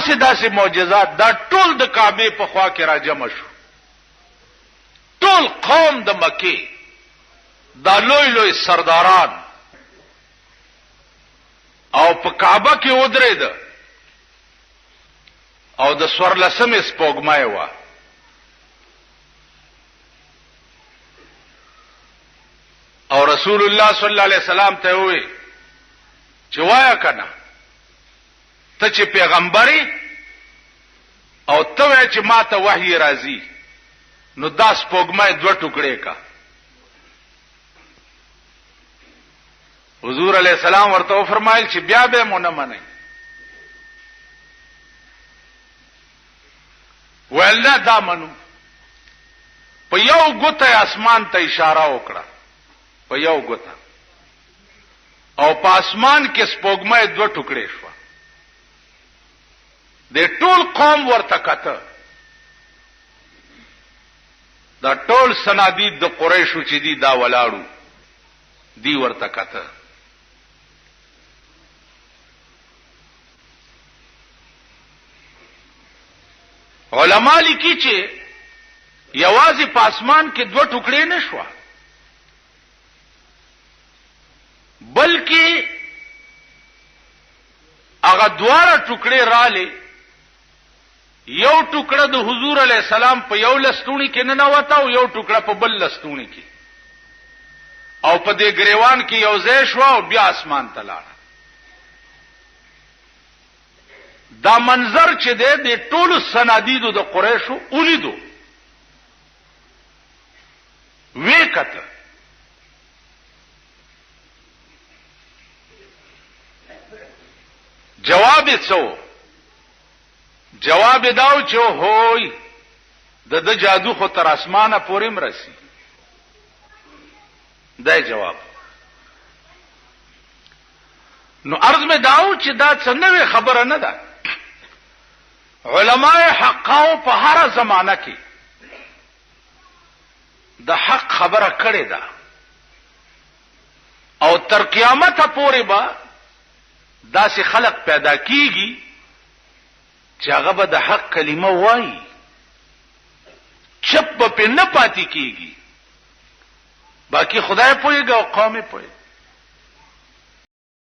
داسې معجزات دا ټول د کعبه په خوا کې را جمع شو. ټول قوم د مکې دا لوی لوی سرداران او په کعبه کې ودرېد او د سورلسمې سپوږمۍ وه. او رسول الله صلی الله علیه وسلم ته وی چې وایا کنه ته چې پیغمبري او ته وای چې ما ته وحی راځي نو دا سپوږمۍ دوه ټوکړې کا. حضور علیہ السلام ورته فرمایل چې بیا به مونږ نه منئ. ولنه دا منو. په یو ګوته اسمان ته اشاره وکړه، په یو ګوته، او په اسمان کې سپوږمۍ دوه ټوکړې شو. د ټول قوم ورته کته، دا ټول سنادید د قریشو چې دی دا ولاړو دی ورته کته. علماء لیکي چې یوازې په اسمان کې دوه ټوکړې نشوه، بلکې هغه دواړه ټوکړې رااله. یو ټوکړه د حضور علی السلام په یو لستونی کې نه نوته او یو ټوکړه په بل لستونی کې، او په دې گریوان کې یو ځای شو او بیا اسمان ته لاړ. دا منظر چې د ټولو سنادیدو د قریشو اولیدو، وی کته جواب څو جواب داو چې هوی د جادو خو تر اسمانه پورې مرسي. دا جواب. نو عرض میں داو چې دا څنګه خبره نه ده. علماء حقاو په هر زمانہ کې د حق خبره کړې ده او تر قیامت پورې به داسې خلق پیدا کیږي چې هغه به د حق کلمه وایي، چپ په نه پاتې کیږي. باقی خدای پوهیږي او قوم پوهیږي.